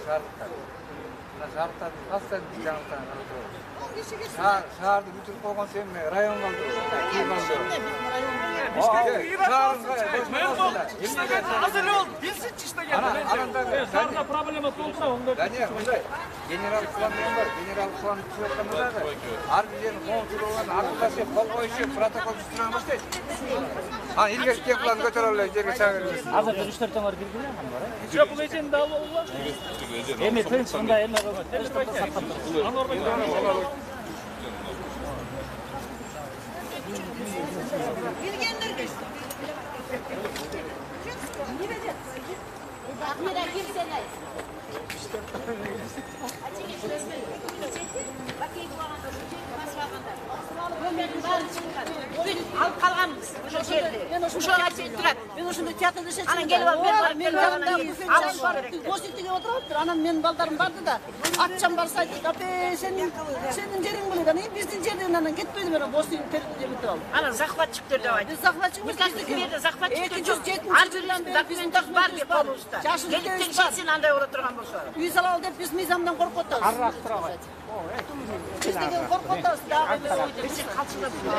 Şartlar aslen canlıdan şartı bütün kovan sen mi? Rayon kaldı. Hazır ol. Bilsin işte geldi. Sarda problema olsa onda. Yani general falan var. General falan tutuyorlar da. Harbiyenin kontrol olan arkadaşı kol koyuşı protokol üstüne değil. Ha ilk yapılan götürürler yerine çağırıyoruz. Hazır 3-4 tane var bilgiler mi var? Çok geçen dağlı oldu. Emetin sonunda eller var. Al kalganmız. Şu şehirde. Şu şoğa çektiren. Ben uşunda tiyatroda şey çıkacağım. Gelip al. Ben yanımda alış var. Boşlukta oturup anan benim baldarım vardı da. Atçam barsaydı. Tabii senin yerin bunu da ne? Bizim yerden gitmedi ben boşluğun terörü bitirdim. Ana zahvat çıktı davaydı. Zahvat çıktı. Birkaçlık yerde zahvat çıktı. Arjurlan dokumentak var bir pamusta. Gelip tekşetsin anda oturgan bolsa. Üy al dep biz nizamdan korkutuz. Arraqtırabat. Biz de korkutuz. Dağı bir oydu. Bizi kalçıda biz de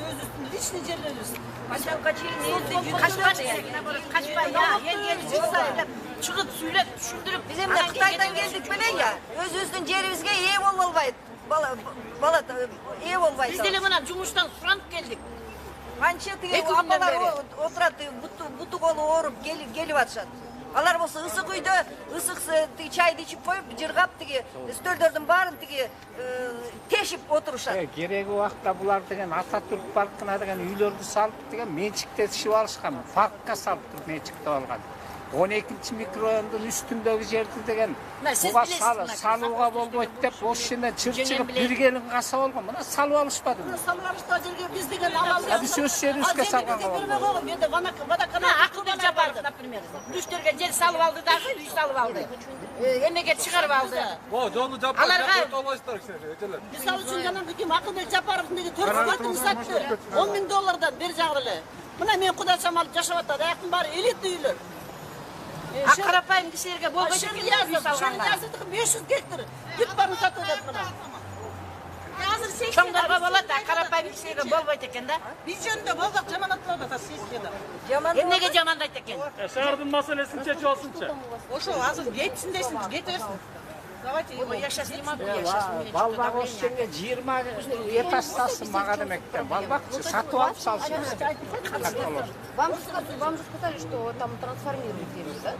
öz üstünde hiç neceleriz. Başkan kaçıyı kaçma ya. Yeni çıksaydı çıkıp söylep düşündürüp bizim de Xitaydan geldik bilen ya. Öz üstün cerimizge iyi olmalıydı. Bala iyi olmalıydı. Biz de bana Cumhur'dan suranıp geldik. Ança tege apalar oturadi butu kolu orup gelip atışat. Алар болса ысык үйдө ысык чайды ичип коюп жыргап тиги стөлдөрдүн баарын тиги тешип отурушат. Кереги убакта булар деген Ататүрк паркына деген үйлөрдү салып деген менчиктешип алышкан. Паркка салып туруп менчиктеп алган. 12 микрорайондун үстүндөгү жерди деген буга салууга болбойт деп ошол жерден чырчыгып бир келин каса болгон. Мына салып алышпады. Салып алышты жерге биз деген алалы. Биз өз жерибизге салганга болду. Менде вадакана акылды жапарды, например. Дүштерге жер салып алды дагы, үй салып алды. Эмеге чыгарып алды. О, жону жапар. Толойсуздар кишилер. Мисалы үчүн жанагы ким Акылбек Жапаровдун деги 4 квартираны сатты. 10 000 доллардан бер жагы эле. Мына мен кудачам алып жашап атат. Аякын баары элитный үйлөр. Карапайым кишилерге болбойт экен үй салгандар. 500 гектар бүт баарын сатып атат мына. Чоңдорго болот, карапайым кишилерге болбойт экен да. Биз жөнүндө болдук жаманаттырат атат сессияда. Эмнеге жамандайт экен? Шаардын маселесин чечип алсынчы. Ошо азыр кетсин десин, кете берсин. Давайте его Я сейчас не могу, Балбак ошол жерге 20 этаж салсын мага демекте. Балбак сатып алып салсын. Вам же сказали, что там трансформируют землю, да?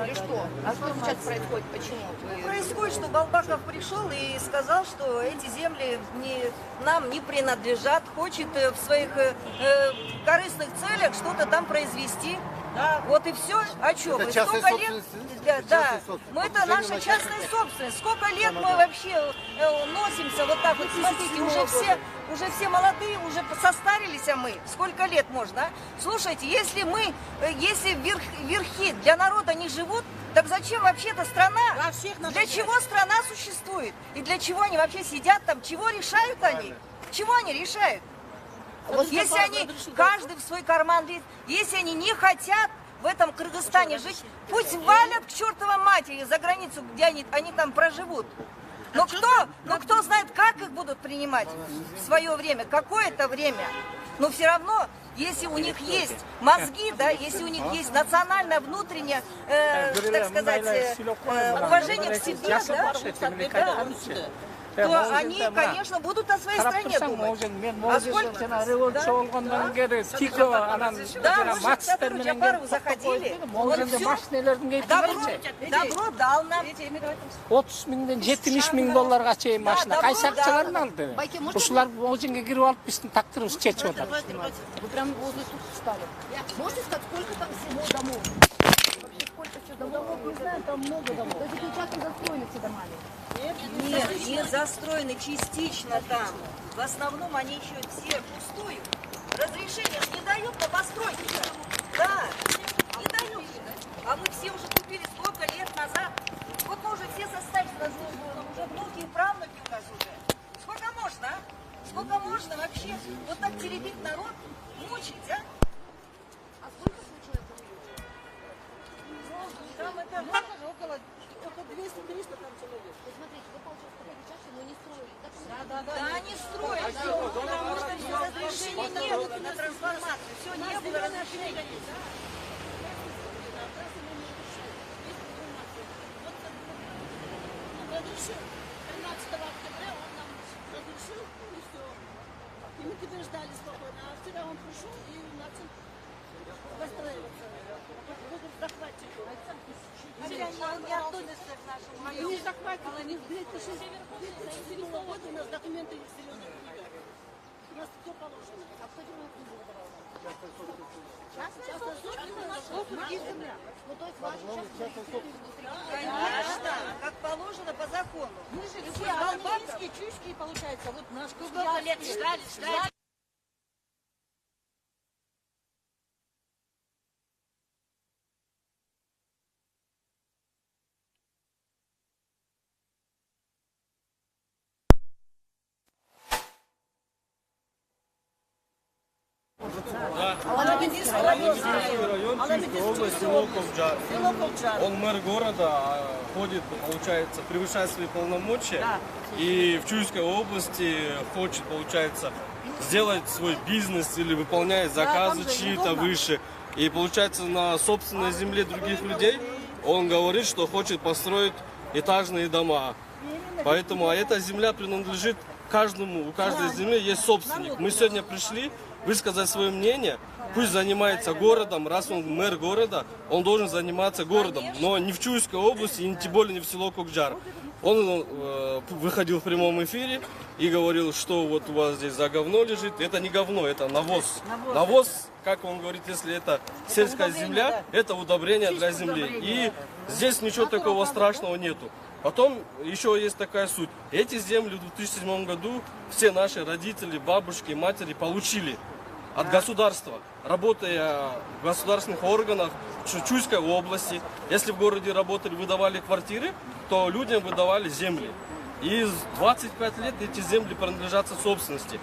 Или что? А что сейчас происходит? Почему? Происходит, что Балбаков пришел и сказал, что эти земли нам не принадлежат, хочет в своих корыстных целях что-то там произвести. Да. Вот и все. А что? Мы столько лет... Да, мы это наша частная собственность. Сколько лет мы вообще носимся вот так вот. Смотрите, уже все молодые, уже состарились, а мы. Сколько лет можно? А? Слушайте, если верхи для народа не живут, так зачем вообще-то страна? Для чего страна существует? И для чего они вообще сидят там? Чего решают они? Чего они решают? Если они, каждый в свой карман лезет, если они не хотят в этом Кыргызстане жить, пусть валят к чертовой матери за границу, где они там проживут. Но кто знает, как их будут принимать в свое время, какое-то время. Но все равно, если у них есть мозги, да, если у них есть национальное, внутреннее, так сказать, уважение к себе, да, то они, конечно, будут о своей стране думать. А сколько? Да, Жапарову заходили. Он добро дал нам. 30 миңден 70 миң долларга чейин машина. Кайсы акчаларын алды? Ушулар могу жерге кирип алып биздин тактырыбызды чечип атат. Вы прям возле тут встали. Можете сказать, сколько там всего домов? Вообще, сколько всего домов? Не знаю, там много домов. То есть эти участки застроены все домами? Нет, не застроены, частично там. В основном они еще все пустую. Разрешение не дают на постройки. Да, не дают. А мы все уже купили сколько лет назад. Вот мы уже все составили, уже внуки и правнуки у нас уже. Сколько можно, а? Сколько можно вообще вот так теребить народ, мучить, а? А сколько случается? Там это Около 200-300 там человек. Вот смотрите, вы, получается, такой чаще, но не строили. Так что Да, они строят, потому что все разрешений нет на трансформацию, все не было разрешений. Разрешил. 13 октября он нам разрешил, и все. И мы теперь ждали спокойно. А вчера он пришел и начал выстраиваться. Захватчики. И не захватчики. Не с 2007 года у нас документы серьезные книга. У нас все положено. а кто фирму книгу выдавал? Частная земля. Ну, то есть ваши частные Конечно, как положено по закону. Мы же все албанские, чушки, получается. Вот наш Сколько лет ждали. Аламединский район, Чуйской области, село Ковджар. Он мэр города, ходит, получается, превышает свои полномочия. И в Чуйской области хочет, получается, сделать свой бизнес или выполняет заказы чьи-то выше. И получается, на собственной земле других людей он говорит, что хочет построить этажные дома. Поэтому, а эта земля принадлежит каждому, у каждой земли есть собственник. Мы сегодня пришли высказать свое мнение, пусть занимается городом, раз он мэр города, он должен заниматься городом, но не в Чуйской области, и тем более не в село Ковджар. Он выходил в прямом эфире и говорил, что вот у вас здесь за говно лежит. Это не говно, это навоз. Навоз, как он говорит, если это сельская земля, это удобрение для земли. И здесь ничего такого страшного нету. Потом еще есть такая суть. Эти земли в 2007 году все наши родители, бабушки, матери получили от государства, работая в государственных органах Чуйской области. Если в городе работали, выдавали квартиры, то людям выдавали земли. И 25 лет эти земли принадлежат собственности.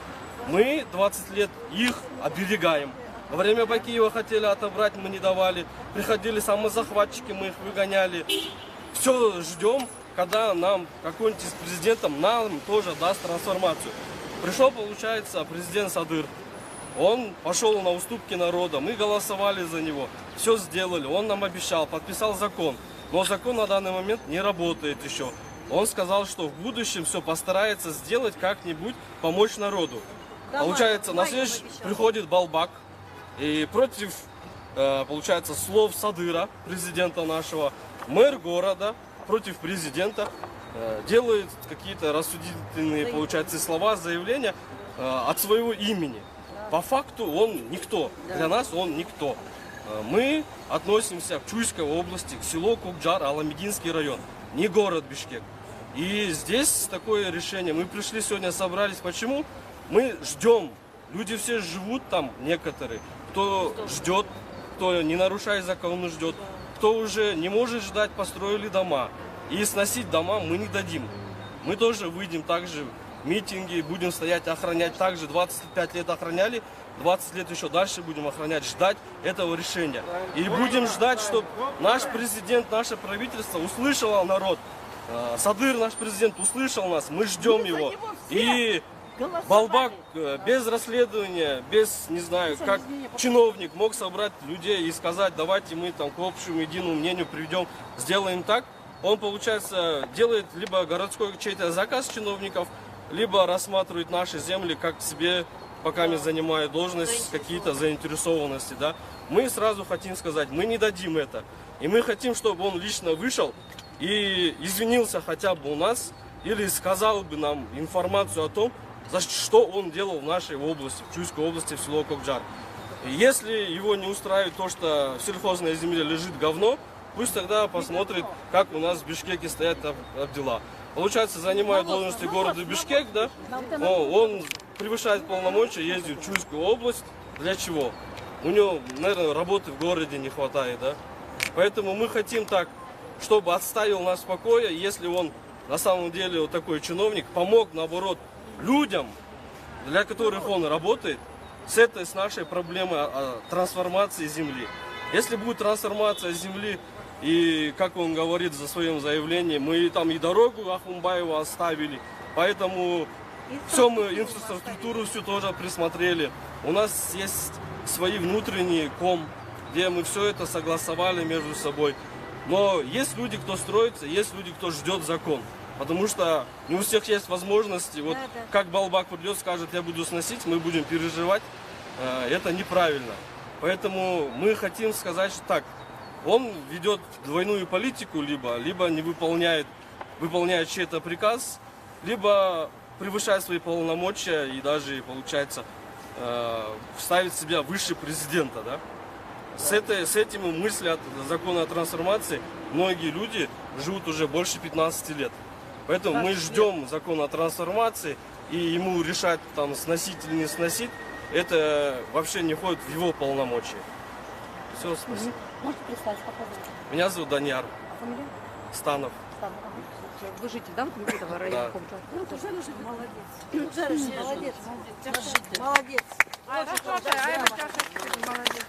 Мы 20 лет их оберегаем. Во время Бакиева хотели отобрать, мы не давали. Приходили самозахватчики, мы их выгоняли. Все ждем, когда нам какой-нибудь из президентов нам тоже даст трансформацию. Пришел, получается, президент Садыр. Он пошел на уступки народа, мы голосовали за него, все сделали, он нам обещал, подписал закон. Но закон на данный момент не работает еще. Он сказал, что в будущем все постарается сделать как-нибудь, помочь народу. Получается, на следующий приходит Балбак и против, получается, слов Садыра, президента нашего, мэр города против президента делает какие-то рассудительные, получается, слова, заявления от своего имени. По факту он никто. Для нас он никто. Мы относимся к Чуйской области, к селу Ковджар, Аламединский район, не город Бишкек. И здесь такое решение. Мы пришли сегодня, собрались. Почему? Мы ждем. Люди все живут там, некоторые. Кто ждет, кто не нарушает закон, ждет. Кто уже не может ждать, построили дома. И сносить дома мы не дадим. Мы тоже выйдем также в митинги, будем стоять, охранять. Также 25 лет охраняли, 20 лет еще дальше будем охранять, ждать этого решения. И будем ждать, чтобы наш президент, наше правительство услышало народ. Садыр, наш президент, услышал нас, мы ждем его. И Балбак без расследования, без, не знаю, как чиновник мог собрать людей и сказать, давайте мы там к общему единому мнению приведем, сделаем так. Он, получается, делает либо городской чей-то заказ чиновников, либо рассматривает наши земли как себе, пока мы занимаем должность, какие-то заинтересованности. Да? Мы сразу хотим сказать, мы не дадим это. И мы хотим, чтобы он лично вышел и извинился хотя бы у нас, или сказал бы нам информацию о том, за что он делал в нашей области, в Чуйской области, в село Ковджар. И если его не устраивает то, что в сельхозной земле лежит говно, пусть тогда посмотрит, как у нас в Бишкеке стоят дела. Получается, занимая должности города Бишкек, да, он превышает полномочия, ездит в Чуйскую область. Для чего? У него, наверное, работы в городе не хватает, да. Поэтому мы хотим так, чтобы отставил нас в покое, если он на самом деле вот такой чиновник, помог, наоборот, людям для которых он работает, с нашей проблемой трансформации земли. Если будет трансформация земли, и, как он говорит за своем заявлении, мы там и дорогу Ахунбаева оставили, поэтому все мы инфраструктуру всю тоже присмотрели. У нас есть свои внутренние где мы все это согласовали между собой. Но есть люди, кто строится, есть люди, кто ждет закон. Потому что не у всех есть возможности. Вот как Балбак придет, скажет, я буду сносить, мы будем переживать. Это неправильно. Поэтому мы хотим сказать, что так, он ведет двойную политику, либо не выполняет чей-то приказ, либо превышает свои полномочия и даже, получается, ставит себя выше президента. Да? С этим мыслью от закона о трансформации многие люди живут уже больше 15 лет. Поэтому мы ждем закона о трансформации, и ему решать, там, сносить или не сносить, это вообще не входит в его полномочия. Все, спасибо. Можете представить, как вас зовут? Меня зовут Даниар А фамилия? Станов. Станов. Вы житель, да, этого района? Да. Молодец. Молодец.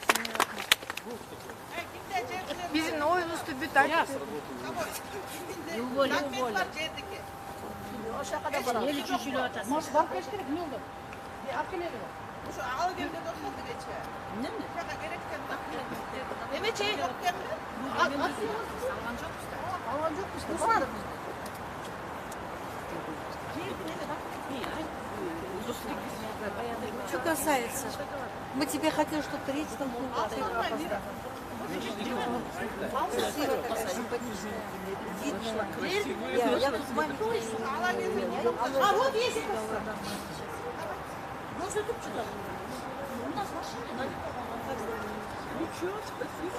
Bizim oyunuzda bir tane. Может, вам, конечно, керек не oldu? Arkelerim. Evet şey yok. Alan çok işte. Var. Что касается, мы тебе хотели что-то речь там было. Красиво такая, симпатичная. Я тут с мамой. А вот есть это. Можно тут что-то? У нас машина. Ничего, спасибо.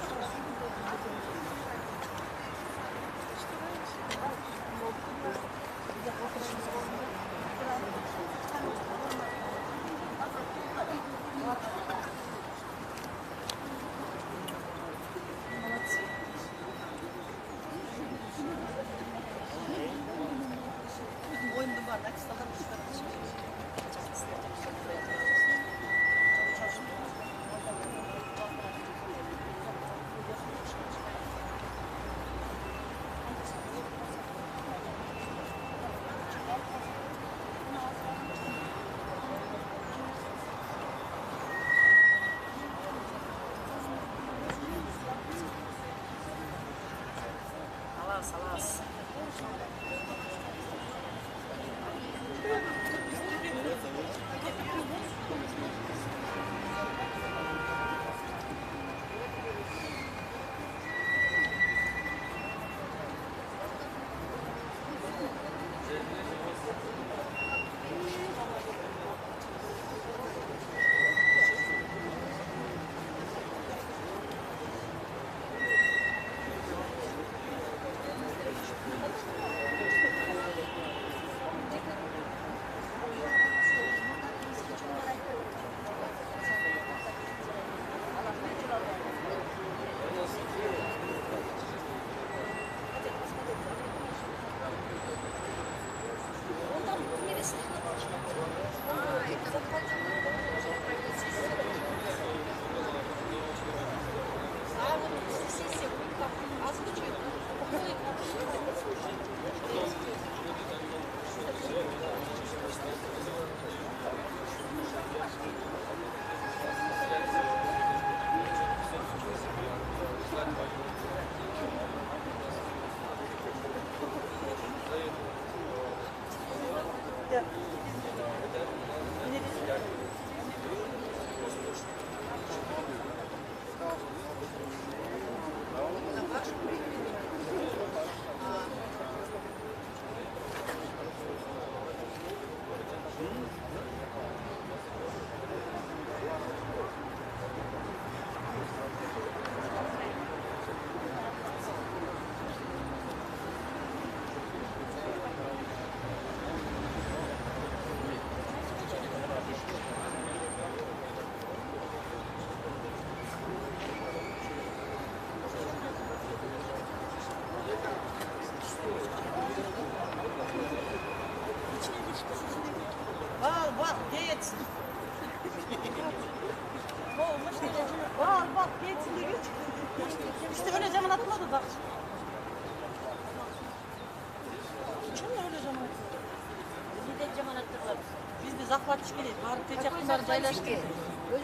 захватчик келет. Барып течактар жайлашты.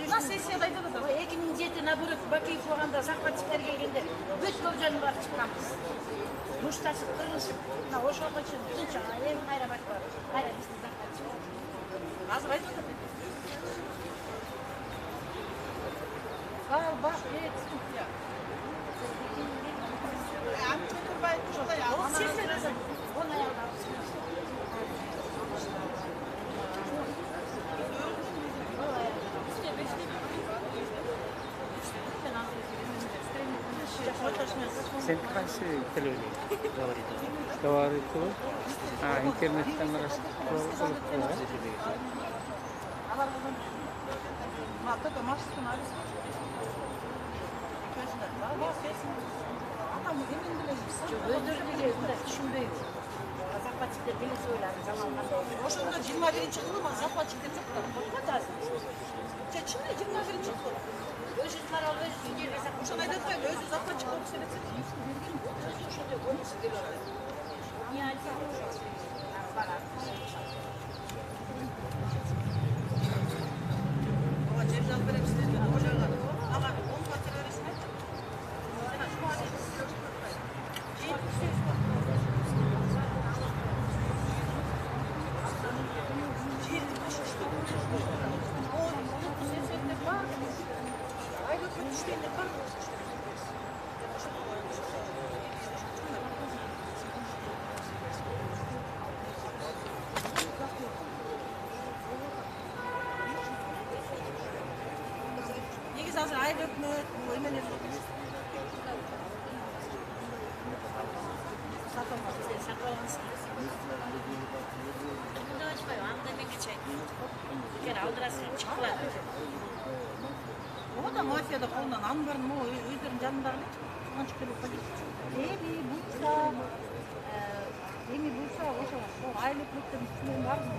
На сессияда айтады да. 2007 наоборот Бакиев болғанда захватчиктер келгенде бүт көпжаны барып шыққанбыз. Мушташып тырышып, мына ошоға чейин тынча эми кайра барып барып. Кайра бизди захватчик. Азыр айтады. Бак, Sen kaç telefon говорит? интернеттен түшүнбөйм. Захватчиктер келе ойлады заманында. Ошондо 21-жылы захватчиктер жок да. Чынында 21-жылы. Өзү карап өзү жерге Ошону айтат го, өзү захватчик болуп сөйлөтсө. ошондой болмушу керек. Не айтсам Ага, жер жалып беребиз деди. Ошого. Ага, 10 фатир бересиң. Негизи азыр айыл өкмөт, эменер О да мафияда колунан анын баарын могу өздөрүнүн жанындагы эле кыланчык келип полиция. Эми булса ошо айыл өкмөттүн үстүнөн барбы?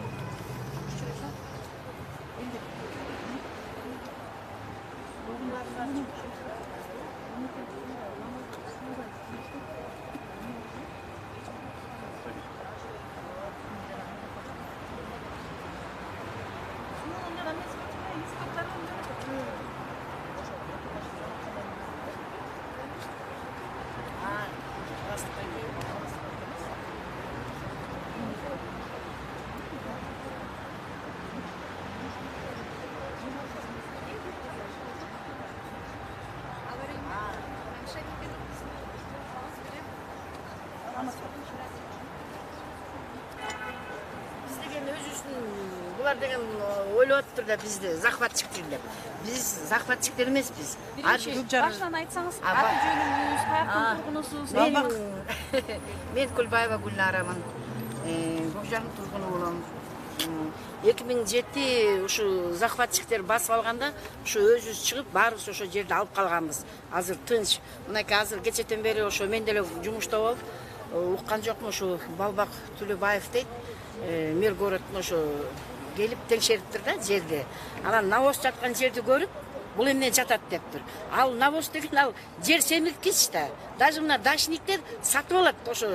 Биз деген өзүбүздүн булар деген ойлоп атыптыр да бизди захватчиктер деп. Биз захватчиктер эмеспиз. Башынан айтсаңыз, аты жөнүңүз, каяктан тургунусуз? Мен Кулбаева Гүлнарамын. Көкжарым тургуну болом. 2007 ушу захватчиктер басып алганда, ушу өзүбүз чыгып, баарыбыз ошо жерде алып калганбыз. Азыр тынч. Мынакей азыр кечетен бери ошо мен деле жумушта болуп, уккан жокмун ушу Балбак Төлөбаев дейт. Мэр городдун ошо келип текшериптир да жерди. Анан навоз жаткан жерди көрүп, бул эмне жатат дептир. Ал навоз деген ал жер семирткич да. Даже мына дачниктер сатып алат ошо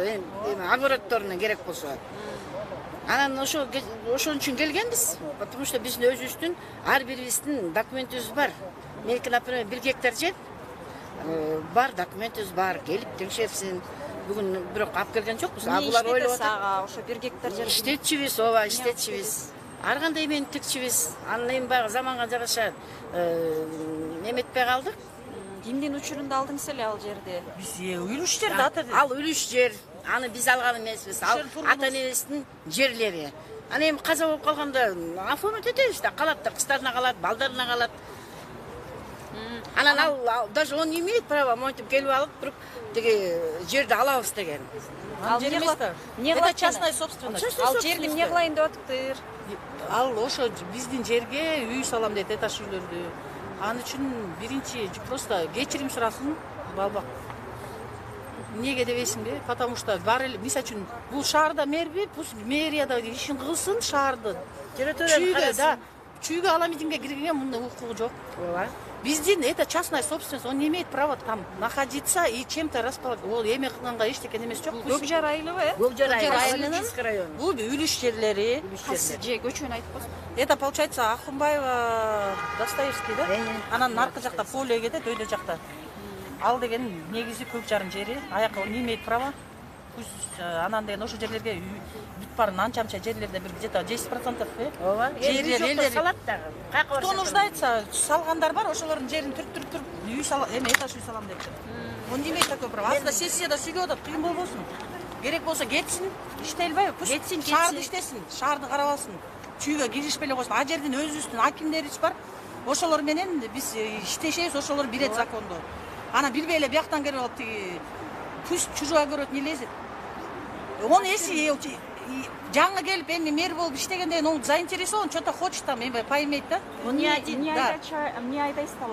огороддоруна керек болсо. Анан ошон үчүн келгенбиз, потому что биздин өзүбүздүн ар бирибиздин документибиз бар. Меники, например, 1 гектар жер бар, документибиз бар, келип текшерсин. Бүгүн бирок алып келген жокпуз. А булар ойлоп атат. Ошо 1 гектар жер. Иштетчибиз, ооба, иштетчибиз. Ар кандай эмени тикчибиз. Анын эми баягы заманга жараша эметпей калдык. Кимдин учурунда алдыңыз эле ал жерди? Биз үлүш жерде атады. Ал үлүш жер. Аны биз алган эмеспиз. Ал ата-энебиздин жерлери. Аны эми каза болуп калганда оформить этебиз да, калат да, кыздарына калат, балдарына калат. Анан ал даже он не имеет права монтип келип алып туруп тиги жерди алабыз деген. Ал жер Это частная собственность. Ал жерди эмне кылайын деп атыптыр? Ал ошо биздин жерге үй салам дейт, этаж үйлөрдү. Аны үчүн биринчи просто кечирим сурасın Балбак. Неге дебейсиңби? Потому что бар эле, мисалы үчүн, бул шаарда мэрби, пусть мэрияда ишин кылсын шаарды. Территорияны карасын. Чүйгө аламизмге киргенге мындай укугу жок. Ооба. Биздин это частная собственность, он не имеет права там находиться и чем-то располагать. Ол эме кылганга эчтекен эмес жок. Көкжар айылыбы, э? Көкжар айылынын Алтынчинский район. бул үлүш жерлери. Же көчөнү айтып койсун. Это получается Ахунбаева, Достоевский, да? Анан наркы жакта поле кетет, өйдө жакта. Ал деген негизи Көкжардын жери, аяка он не имеет права. Пусть анан деген ошол жерлерге бүт барын анча-мынча жерлерде бир где-то 10%, Ооба. жерлер салат дагы. Кайка кто нуждается, салгандар бар, ошолордун жерин түрүп үй салам, этаж үй салам депчи. Он не имеет такое право. Азырда сессияда сүйлөп атат, кыйын болбосун. Керек болсо кетсин, иштей албайбы? Пусть шаарды иштесин, шаарды карабасын. Чүйгө киришпей эле койсун. А жердин өзүбүздүн акимдерибиз бар. Ошолор менен биз иштешебиз, ошолор билет законду. Ана билбей эле бияктан келип алып тиги пусть чужой огород не лезет. Он если жаңы келип эми мэр болуп иштегенде он заинтересован, что-то хочет там, поймет, да? Он не один. Не айдайсыздар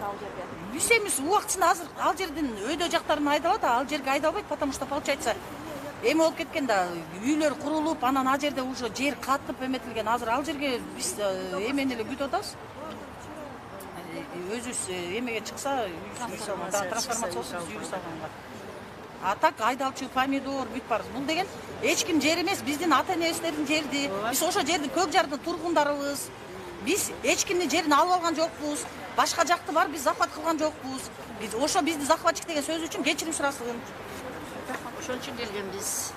ал жерге? Биз эмес убактысында азыр ал жердин өйдө жактарын айдалат, ал жерге айдалбайт, потому что получается эми болуп кеткен да, үйлөр курулуп, анан ал жерде уже жер катып эметилген. Азыр ал жерге биз эмени эле күтүп атабыз. Өзүбүз эмеге чыкса, үй салганга, трансформация болсо үй салганга. А так айдалчу помидор бүт бар. Бул деген эч ким жер эмес, биздин ата-энебиздердин жерди. Биз ошо жердин Көкжардын тургундарыбыз. Биз эч кимдин жерин алып алган жокпуз. Башка жакты бар, биз захват кылган жокпуз. Биз ошо бизди захватчик деген сөз үчүн кечирим сурасың. Ошон үчүн келгенбиз.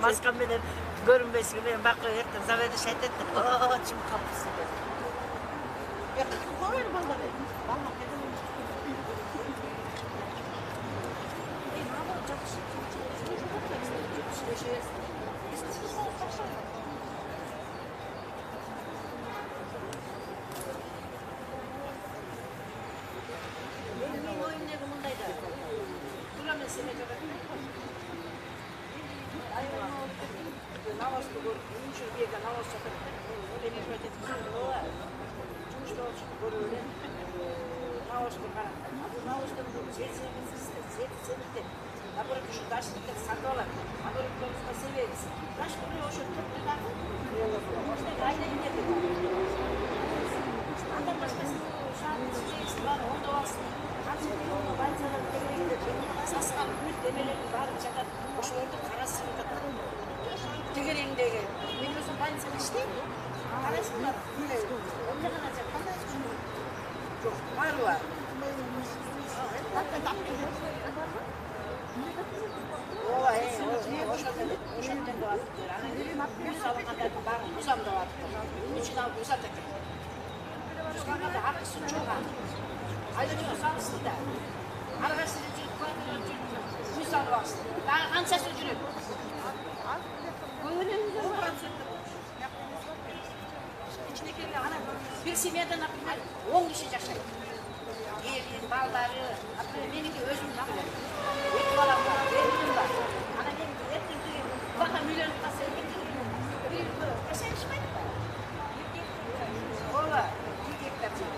Маска менен көрүнбөйсүң менен бакы эртең заведе шайтет. Чым калпсың. Тегереңдеги мен өзүм больницада иштейм. Карайсыңдар. Онда гана жак кандай жок. Бары бар. Ооба, ошондон да атыптыр. Анан үй салгандардын баарын бузам деп атыптыр. Үчүн алып бузат экен. Бузганда акысы чоган. Айда жок салсын да. Ары кайсы жүрүп үй салып алсын. Дагы канчасы жүрөт? Bir семьяда, например, 10 киши жашайт. Eri, балдары, например, меники өзүм например, 2 балам бар, 2 кызым бар. Ана мен эртең бака үйлөнүп калса, бир жашайбайт да. Ооба, 2 гектар жер.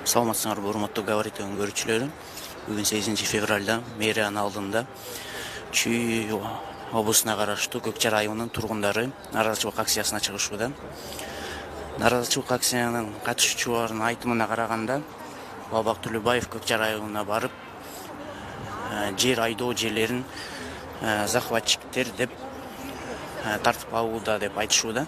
Саламатсыңар, урматтуу Говоритон көрүүчүлөрү. Бүгүн 8 февралда мэриянын алдында Чүй облусуна караштуу Көкжар айылынын тургундары нааразычылык акциясына чыгышууда. Нааразычылык акциянын катышуучуларынын айтымына караганда, Бабак Төлөбаев Көкжар айылына барып, жер айдоо жерлерин захватчиктер деп тартып алууда деп айтышууда.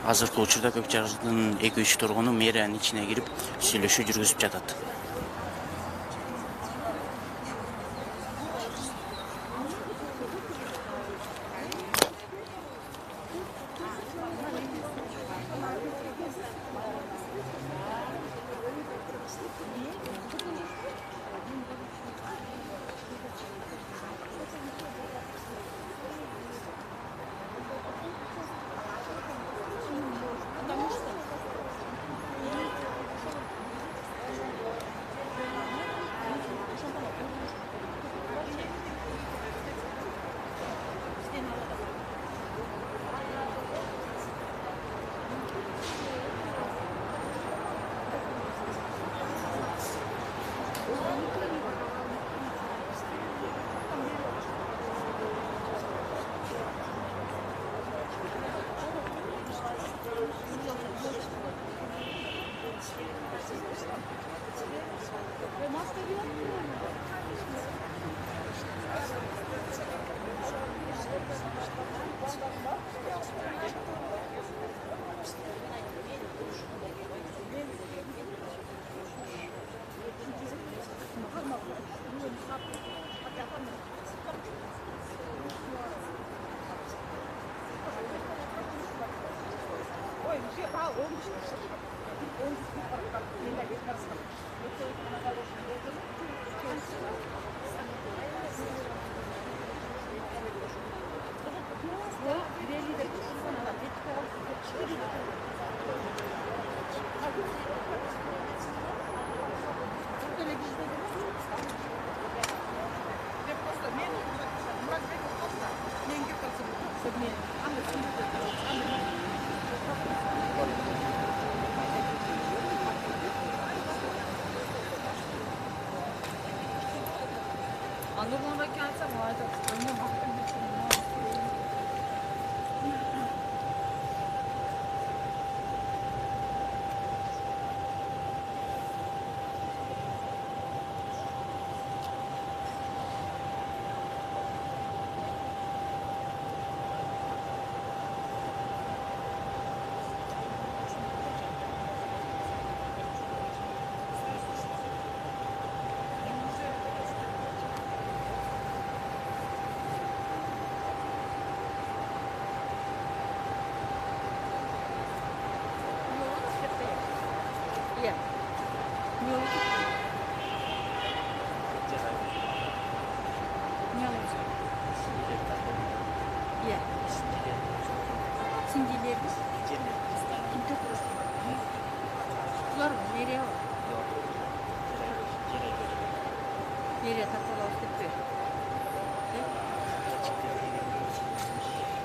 азыркы учурда Көк Жардын 2-3 тургуну мэриянын ичине кирип сүйлөшүү жүргүзүп жатат.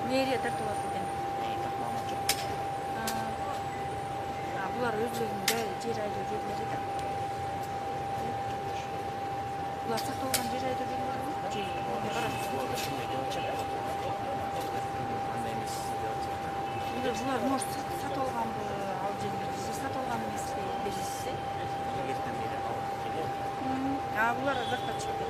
Nereye tartılası ekan? Bular özlüğünde yer ayda yerleri de. Bular saktolgan yer ayda yerleri mi? Bular может satolgan bu al жерleri, satolgan эмес беришсе. Bular azакта чыкты.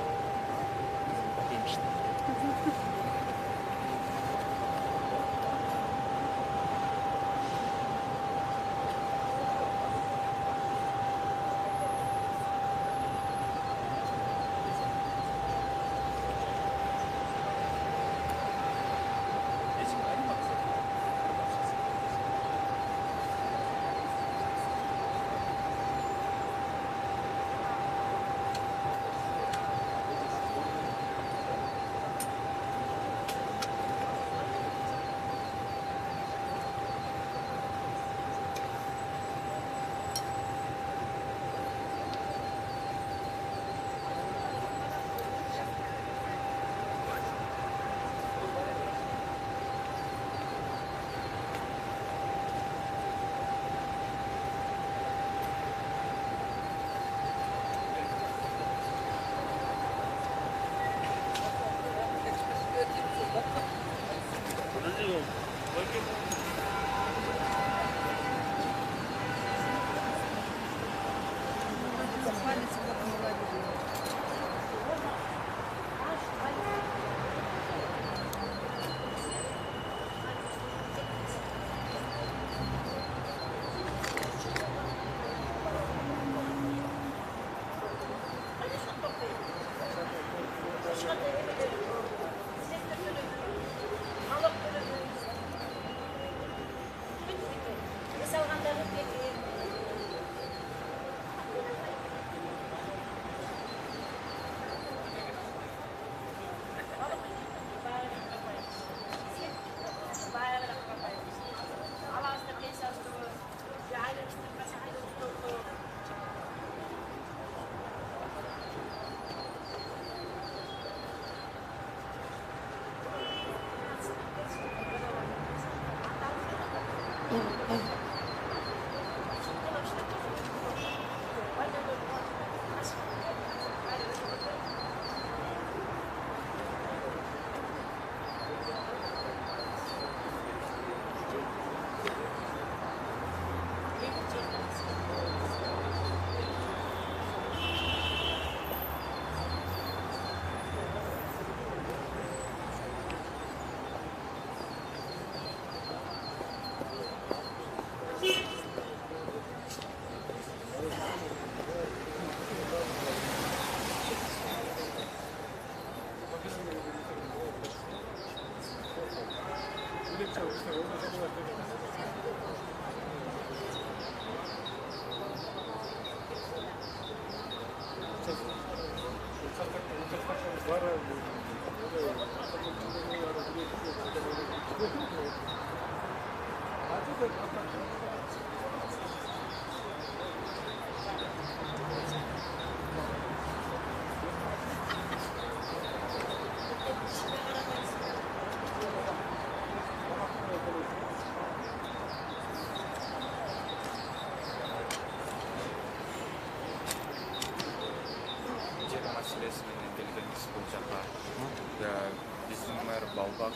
Біздің мэр Балбақ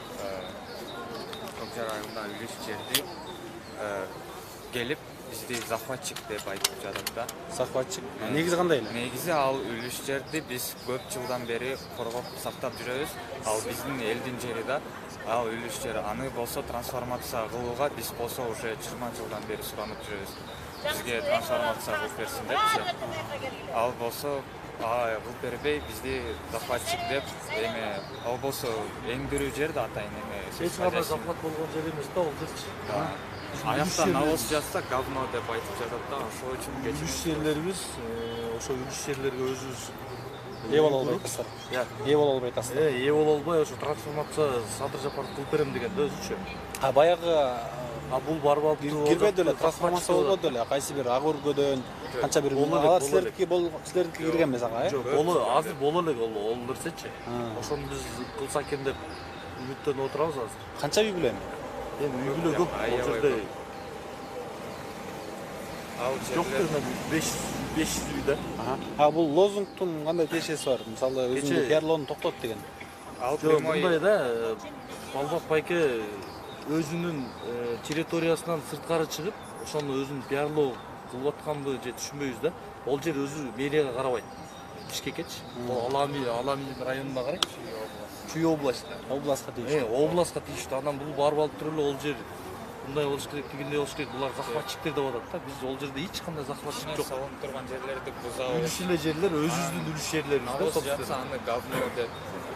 Көкжар айылында үлес жерде келіп бізде захватчик деп айтып жатады да. Захватчик? Негізі қандай? Негізі ал үлес жерді біз көп жылдан бері қорғап сақтап жүрөбүз. Ал біздің елдің жері да ал үлес жері аны болса трансформация кылууга біз болса уже 20 жылдан бері суранып жүрөбүз. Бізге трансформация кылып берсин депчи. Ал болса бұл бербей бізде захватчик деп эме ал болсо эңдирүү жер да атайын эме ешқандай захват болгон жер эмес да ол жерчи. Аяктан навоз жатса говно деп айтып жатат да, ошол үчүн үлүш жерлерибиз ошо үлүш жерлерге өзүбүз ээ боло албай атасыздар. Ээ боло албай атасыздар. Ээ боло албай ошо трансформация Садыр Жапаров кылып берем деген да өзүчө. Баягы бул барып алып кирбеди эле, трансформация болбоду эле. Кайсы бир ак өргөдөн канча бир силердики кирген эмес ага, э? Жок, азыр боло элек ол нерсечи. Ошону биз кылса экен деп үмүттөнүп отурабыз азыр. Канча үй бүлө? Эми үй бүлө көп, ал жерде. Жок дегенде 500 үй да. Бул лозунгтун кандай тиешеси бар? Мисалы, өзүнүн пиарлоону токтот деген. Жок, мындай да, Балбак байке өзүнүн территориясынан сырткары чыгып, ошону өзүн пиарлоо кылып атканбы же түшүнбөйбүз да. Ол жер өзү мэрияга карабайт. Бишкекечи. Бул Алами районуна карайт. Чүй областта. Областка тийиштүү. Областка тийиштүү. Анан бул барып алып туруп эле ол жер мындай болуш керек, тигиндей болуш керек. Булар захватчиктер деп атат да. Биз ол жерде эч кандай захватчик жок. Салынып турган жерлерди бузабыз. Үлүш эле жерлер өзүбүздүн үлүш жерлерибиз да. Жатса аны говно деп.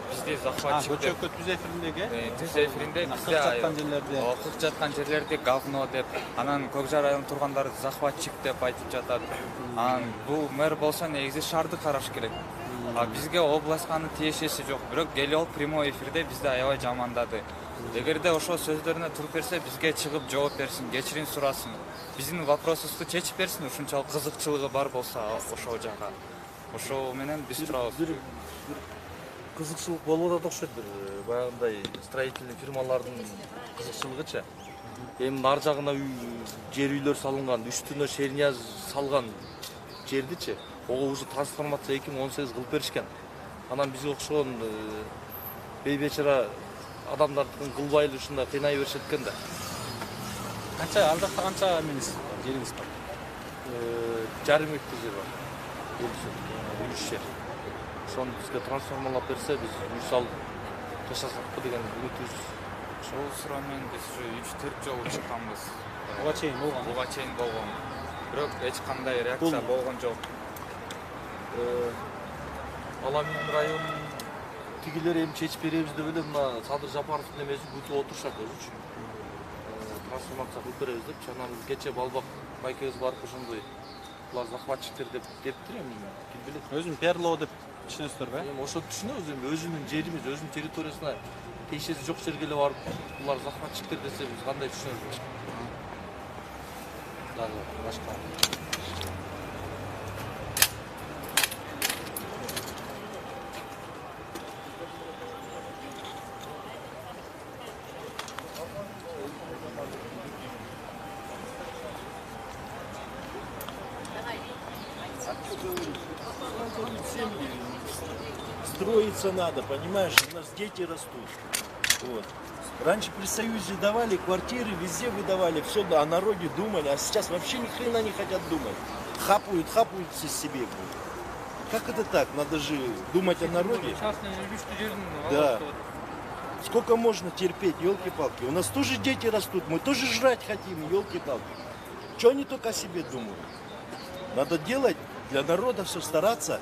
Бизде захватчик деп. Көчөккө түз эфиринdeги? Түз эфиринде бизде окуп жаткан жерлерди говно деп, анан Көкжар айылында тургандарды захватчик деп айтып жатат. Анан бул мэр болсо негизи шаарды караш керек. Бизге областка анын тиешеси жок, бирок келип алып прямой эфирде бизди аябай жамандады. Эгерде ошол сөздөрүнө туруп берсе, бизге чыгып жооп берсин, кечирим сурасын. Биздин вопросубузду чечип берсин, ушунчалык кызыкчылыгы бар болсо ошол жака. Ошол менен биз турабыз. Кызыкчылык болуп атат окшойт, бир баягындай строительный фирмалардын кызыкчылыгычы. Эми ар жагына жер үйлөр салынган, үстүнө шерня салган жердичи. Ого уже трансформация 2018 кылып беришкен. Анан бизге окшогон бейбечара адамдардын кылбай эле ушундай кыйнай беришет экен да. Канча ал жакта канча жериңиз бар? 1,5 гектар жер бар. Үлүш жер. Ошону бизге трансформалап берсе, биз үй салып жашасакпы деген үмүтүбүз. Ошол суроо менен биз 3-4 жолу чыкканбыз. Буга чейин болгон. Бирок эч кандай реакция болгон жок. Аламин район тигилер эми чечип беребиз деп эле мына Садыр Жапаровдун эмесин күтүп отурушат өзүчү. Трансформация кылып беребиз депчи. Анан кече Балбак байкебиз барып ошондой булар захватчиктер деп дептир эми ким билет. Өзүн пиарлоо деп түшүнөсүздөр Эми ошо түшүнөбүз, эми өзүнүн жерибиз, өзүнүн территориясына тиешеси жок жерге эле барып булар захватчиктер десе биз кандай түшүнөбүз? Дагы башка. Строиться надо, понимаешь, у нас дети растут. Вот. Раньше при Союзе давали квартиры, везде выдавали, все о народе думали, а сейчас вообще ни хрена не хотят думать. Хапаются себе. Как это так? Надо же думать о народе. Да. Сколько можно терпеть, елки-палки? У нас тоже дети растут, мы тоже жрать хотим, елки-палки. Чего они только о себе думают? Надо делать для народа, все стараться.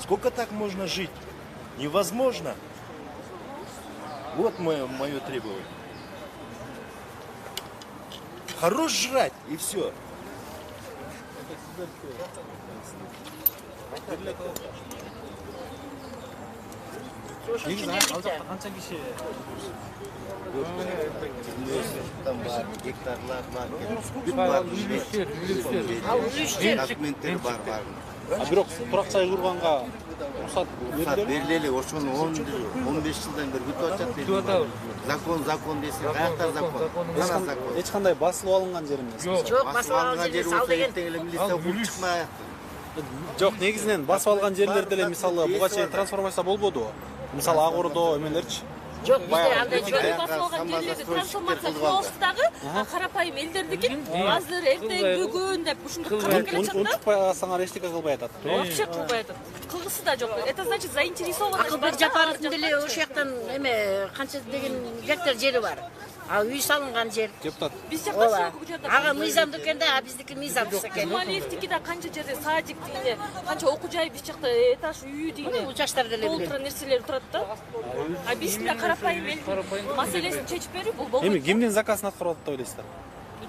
Сколько так можно жить? Невозможно. Вот мое требование. хорош жрать, и все. негізі ал жақта қанша киши Там бар, гектарлар бар, бүт бар, документтер бар. а бирок турак-жай курганга уруксат берилели, ошону 15 жылдан бери күтүп атышат. Закон десе, каяктар закон? Кана закон? эч кандай басылып алынган жер эмес. Жоқ, басып алған жерде сал деген. Ертең эле милиция куруп чыкмай. Жок, негизинен басып алган жерлерде эле мисалы буга чейин трансформация болбоду. Мисалы Ак Ордо эмелерчи. Жоқ, бізде андай жоқ. басып алған жерлерде трансформация кылышдагы карапайым элдердики азыр эртең бүгүн деп ушундук кылып келе жатат да. Унутпай алсаңар эчтеке кылбай атат. Вообще кылбай атат. Кылгысы да жок. Это значит заинтересован. Акылбек Жапаровдун деле ошол жактан эме канча деген гектар жери бар. А үй салынган жер. Депутат. Биз жакта Ага мыйзамдуу экен да, а биздики мыйзамсыз экен. Малиевдики да канча жерде садик дейне, канча окуу жай биз жакта этаж үй дейне. Учаштар деле толтура нерселер турат да. А биз да карапайым эл маселесин чечип берүү бул болбойт. Эми кимдин заказын аткарып атат деп ойлойсуздар?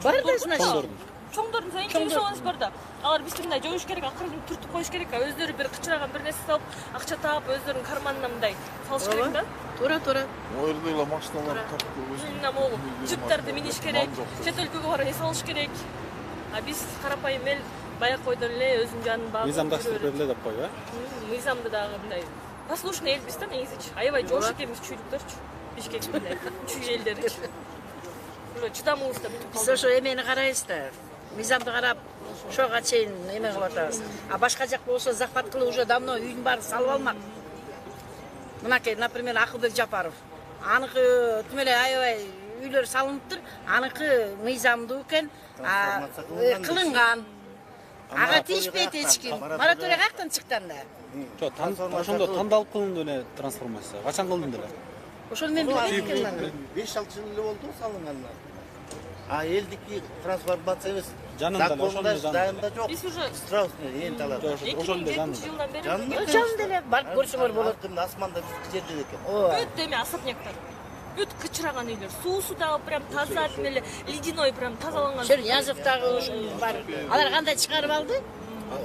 Бар да, значит. Чоңдордун заинтересованность бар да. Алар биз мындай жоюш керек, акырын түртүп коюш керек. Өздөрү бир кычыраган бир нерсе салып, акча таап, өздөрүнүн карманына мындай салыш керек да. Туура. Ойрдойла машиналар тартып Мына могу жүктөрдү миниш керек, чет өлкөгө барып эс алыш керек. А биз карапайым эл баякойдон эле өзүнүн жанын багып. Мыйзамдаштырып бериле деп койбу, Мыйзамды дагы мындай послушный элбиз да негизичи. Аябай жош экенбиз чүйлүктөрчү. Бишкектин чүй элдеричи. Чыдамыбыз да бүтүп Биз ошо эмени карайбыз да. Мыйзамды карап, ошого чейин эме кылып атабыз. А башка жак болсо захват кылып уже давно үйдүн баарын салып алмак. Мынакей, например, Акылбек Жапаров. Аныкы тим эле аябай үйлөр салыныптыр. Аныкы мыйзамдуу экен, кылынган. Ага тийишпейт эч ким. Мораторий каяктан чыкты анда? Жок, ошондо тандалып кылынды эле трансформация. Качан кылынды эле? Ошону мен билбейт экенмин. 5-6 жыл эле болду салынганына. А элдики трансформация эмес. Жанында ошондо жанында жок. Биз уже Страусный эң талап. Ошондо жанында. жылдан бери Жанында эле барып көрсөңөр болот. Асманда биздики жерде экен. бүт эме особняктар. Бүт кычыраган үйлөр. Суусу дагы прям таза, эле ледяной прям тазаланган. Чернязовдагы бар. Алар кандай чыгарып алды?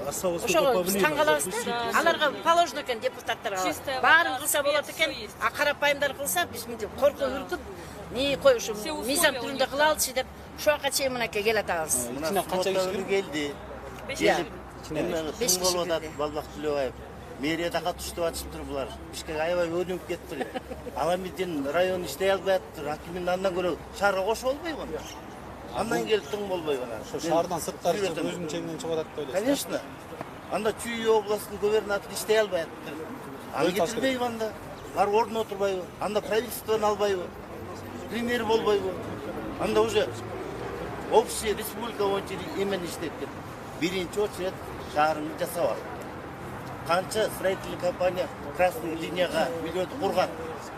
Ошого биз таң калабыз да. Аларга положено экен депутаттарга. Баарын кылса болот экен. А карапайымдар кылса биз мынтип коркуп үркүп, не кой ушу мыйзам түрүндө кыла алчы деп ошока чейин мынакей келатабыз. Ичине канча киши келди? Келип, тың болуп атат Балбак Төлөбаев. Мэрияда катышып атышыптыр булар. Бишкек аябай өнүгүп кетиптир. Аламидин район иштей албай атыптыр. Акимдин андан көрө шаарга кошуп албайбы? Андан келип тың болбойбу анан. Ошо шаардан сырткары чыгып өзүнүн чегинен чыгып атат деп ойлойсуз? Конечно. Анда Чүй областынын губернатору иштей албай атыптыр. Аны кетирбейби анда? Барып ордуна отурбайбы? Анда правительстводон албайбы? Премьер болбойбу? Анда уже общий республика боюнча эмени иштеп кетти. Биринчи очередь шаарымды жасап алды. Канча строительный компания Красный линияга үйлөрдү курган.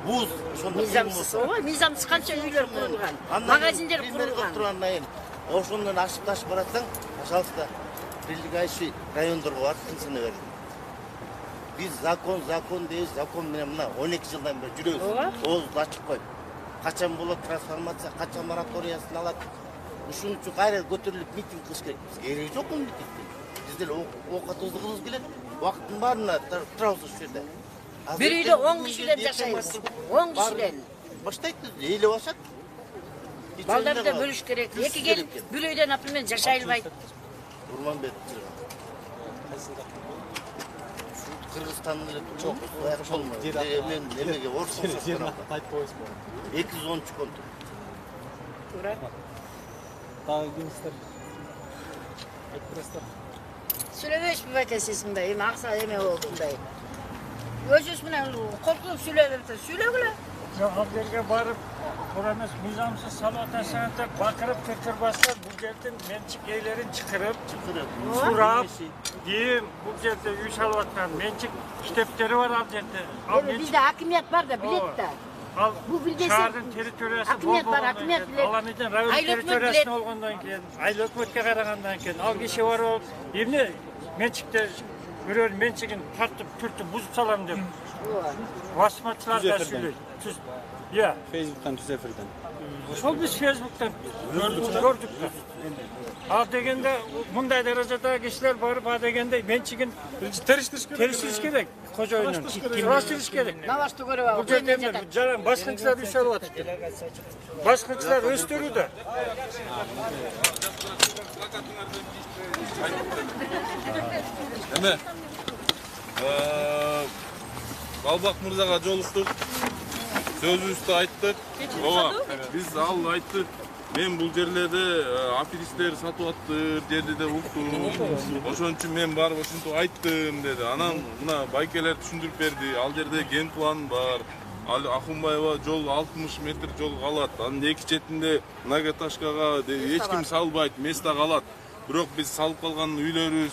Буз ошондо мыйзамсыз, ой, мыйзамсыз канча үйлөр курулган, магазиндер курулган. Тургандан ошондон ашып ташып баратсаң, пожалуйста, прилегающий райондорго барып тынсыны бер. Биз закон дейбиз, закон менен мына 12 жылдан бери жүрөбүз. Оозду ачып коюп. Качан болот трансформация, качан мораториясын алат. Ушун үчүн кайра көтөрүлүп митинг кылыш керек. Кереги жок митингдин. Биз деле оокатыбызды кылыбыз келет. Убакыттын баарына турабыз ушул жерде. Бир үйдө 10 кишиден жашайбыз. 10 кишиден. Баштайт эле башат. Балдарды бөлүш керек. Эки келип бир үйдө, например, жашай албайт. Урманбет. Кыргызстандын эле чок аяк болмойт. Мен эмеге орус айтып коесузбу? 210 контур. Туура. Дагы кимсиздер? Айтып бересиздер. Сүйлөбөйсүзбү баке сиз мындай, эми акса эме болду мындай. Өзүңүз менен коркуп сүйлөп сүйлөгүлө. Жок, ал жерге барып, туура эмес мыйзамсыз салып атасаң деп бакырып кыркырбастан бул жердин менчик ээлерин чакырып, сурап, кийин бул жерде үй салып аткан менчик китептери бар ал жерде. Эми бизде акимият бар да, билет да. Ал бул билбесе шаардын территориясы акимият бар, акимият билет. Ал андан район территориясы болгондон кийин, айыл өкмөткө карагандан кийин ал киши барып, эмне менчикте Bireğin mençigin tartıp buzup salam dep. Basmaçılar da söyleydi. Ya. Facebook'tan Tüzefir'den. Ошол биз Facebook'tan gördük da. Al degende bunday derecede kişiler barıp al degende mençigin teriştiriş gerek. Koca oyunun. Suraştırış gerek. Bu yerden canan başkınçılar iş alıp atıyor. Başkınçılar östürü de. Эме Балбак мырзага жолуктук. Сөзүбүздү айттык. Ооба, биз ал айттык. Мен бул жерлерде аферисттер сатып аттыр, жерди де уктум. Ошон үчүн мен барып ошентип айттым деди. Анан мына байкелер түшүндүрүп берди. Ал жерде ген план бар. Ал Акунбаева жол 60 метр жол калат. Анын эки четинде Нагаташкага эч ким салбайт, места калат. Бирок биз салып калган үйлөрүбүз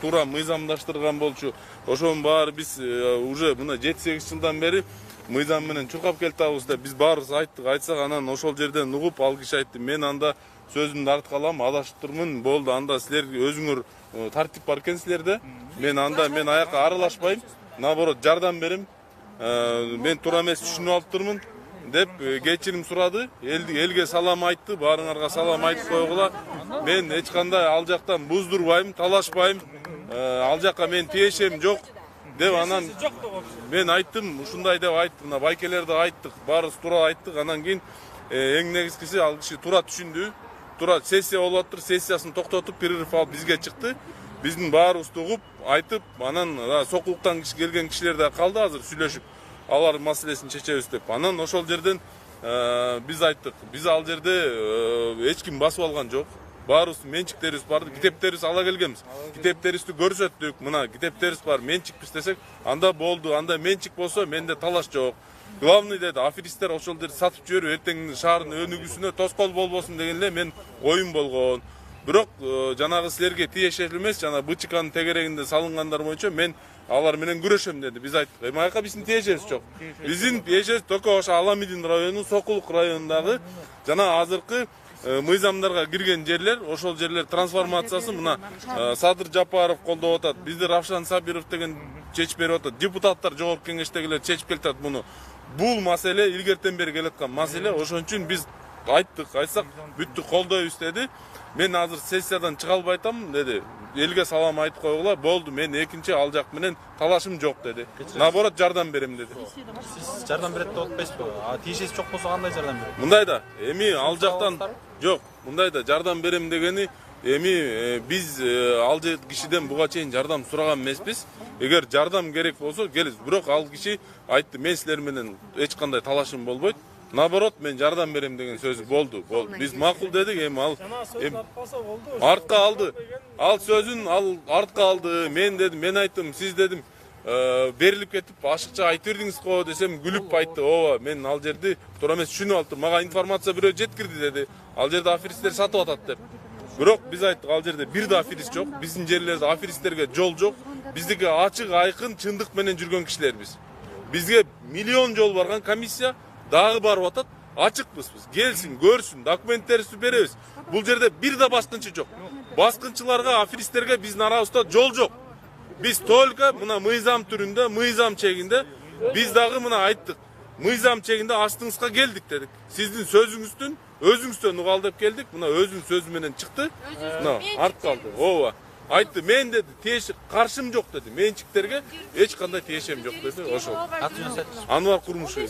туура мыйзамдаштырган болчу. Ошонун баары биз уже мына 7-8 жылдан бери мыйзам менен чуркап келатабыз деп биз баарыбыз айттык. Айтсак анан ошол жерден угуп ал киши айтты: "Мен анда сөзүмдү артка алам, адашып турмун. Болду, анда силер өзүңөр тартип бар экен силерде. Мен аяка аралашпайм. Наоборот, жардам берем. Мен туура эмес түшүнүп алып турмун" деп кечирим сурады. Элге салам айтты, баарыңарга салам айтып койгула. Мен эч кандай ал жактан буздурбайм, талашпайм. Ал жакка мен тиешем жок деп анан мен айттым, ушундай деп айттым. Мына байкелерди айттык, баарыбыз туура айттык. Анан кийин эң негизгиси ал киши туура түшүндү. Туура сессия болуп атыр, сессиясын токтотуп перерыв алып бизге чыкты. Биздин баарыбызды угуп, айтып, анан сокулуктан келген кишилер да калды азыр сүйлөшүп. Алар маселесин чечебиз деп. Анан ошол жерден биз айттык. Биз ал жерде эч ким басып алган жок. Баарыбыз менчиктерибиз бар, китептерибиз ала келгенбиз. Китептерибизди көрсөттүк. Мына китептерибиз бар, менчикпиз десек, анда болду. Анда менчик болсо менде талаш жок. Главный деди, аферисттер ошол жерди сатып жиберип, эртең шаардын өнүгүүсүнө тоскоол болбосун деген эле мен оюм болгон. Бирок жанагы силерге тиешелүү эмес, жана БЧКнын тегерегинде салынгандар боюнча мен алар менен күрөшөм деди. Биз айттык, эми аяка биздин тиешебиз жок. Биздин тиешебиз только ошо Аламидин району, Сокулук районундагы жана азыркы мыйзамдарга кирген жерлер, ошол жерлер трансформациясы мына Садыр Жапаров колдоп атат. Бизди Равшан Сабиров деген чечип берип атат. Депутаттар жогорку кеңештегилер чечип келатат муну. Бул маселе илгертен бери келаткан маселе. Ошон үчүн биз айттык, айтсак бүттү колдойбуз деди. Мен азыр сессиядан чыга албай атам деди. Элге салам айтып койгула, болду, мен экинчи ал жак менен талашым жок деди. Наоборот, жардам берем деди. Сиз жардам берет деп атпайсызбы? Тиешеси жок болсо кандай жардам берет? Мындай да, эми ал жактан жок, мындай да жардам берем дегени эми биз ал кишиден буга чейин жардам сураган эмеспиз. Эгер жардам керек болсо келиз. Бирок ал киши айтты, мен силер менен эч кандай талашым болбойт. Наоборот, мен жардам берем деген сөзү болду. Биз макул дедик, эми ал артка алды. Ал сөзүн ал артка алды. Мен дедим, мен айттым, сиз дедим, берилип кетип ашыкча айтып бердиңиз го десем күлүп айтты. Ооба, мен ал жерди туура эмес түшүнүп алыптыр. Мага информация бирөө жеткирди деди. Ал жерде аферисттер сатып атат деп. Бирок биз айттык, ал жерде бир да аферист жок. Биздин жерлерде аферисттерге жол жок. Биздики ачык, айкын чындык менен жүргөн кишилербиз. Бизге миллион жол барган комиссия дагы барып атат. Ачыкпыз биз. Келсин, көрсүн, документтерибизди беребиз. Бул жерде бир да баскынчы жок. Баскынчыларга, аферисттерге биздин арабызда жол жок. Биз только мына мыйзам түрүндө, мыйзам чегинде биз дагы мына айттык. Мыйзам чегинде астыңызга келдик дедик. Сиздин сөзүңүздүн өзүңүздөн угал деп келдик. Мына өзүнүн сөзү менен чыкты. Мына арт калды. Ооба. Айтты, мен деди, тиеш каршым жок деди. Менчиктерге эч кандай тиешем жок деди. Ошол. Анвар Курмушев.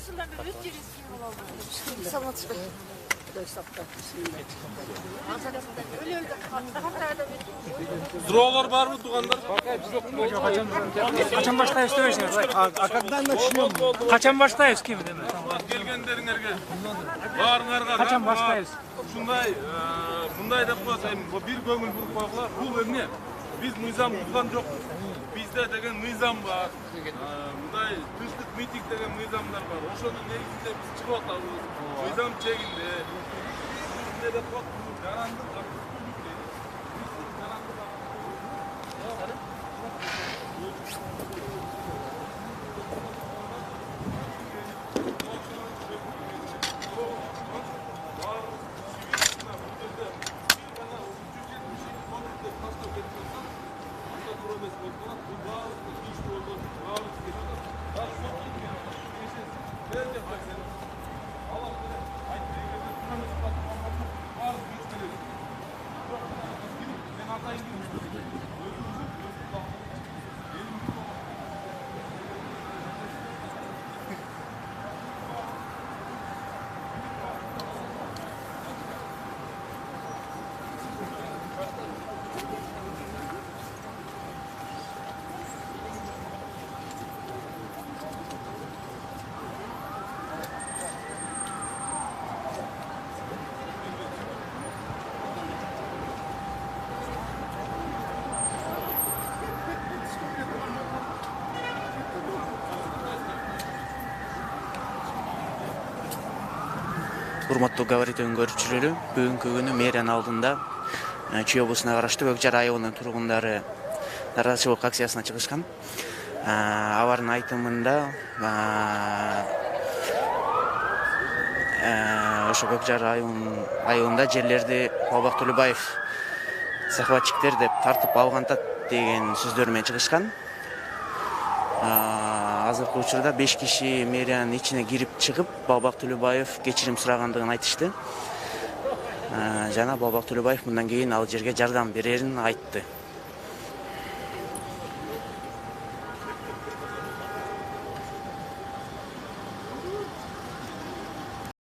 Суроолор барбы, туугандар? Качан баштайбыз дебейсиңер? А когда начнем? Качан баштайбыз ким деме? Келгендериңерге баарыңарга качан баштайбыз? Ушундай, мындай деп коет, бир көңүл буруп койгула. Бул эмне? Биз мыйзам бузган жокпуз. Бизде деген мыйзам бар. Мындай тынчтык митинг деген мыйзамдар бар. Ошонун негизинде биз чыгып атабыз. Мыйзам чегинде. Эмне деп коет? Жарандык Урматтуу габарит өңгөрүүчүлөрү, бүгүнкү күнү мэриянын алдында Чүй облусуна караштуу Көкжар районунун тургундары нааразычылык акциясына чыгышкан. Алардын айтымында ошо Көкжар айылында жерлерди Бабак Төлөбаев захватчиктер деп тартып алгантат деген сөздөр менен чыгышкан. Азыркы учурда 5 киши мэриянын ичине кирип чыгып, Бабак Төлөбаев кечирим сурагандыгын айтышты. Жана Бабак Төлөбаев мындан кийин ал жерге жардам берерин айтты.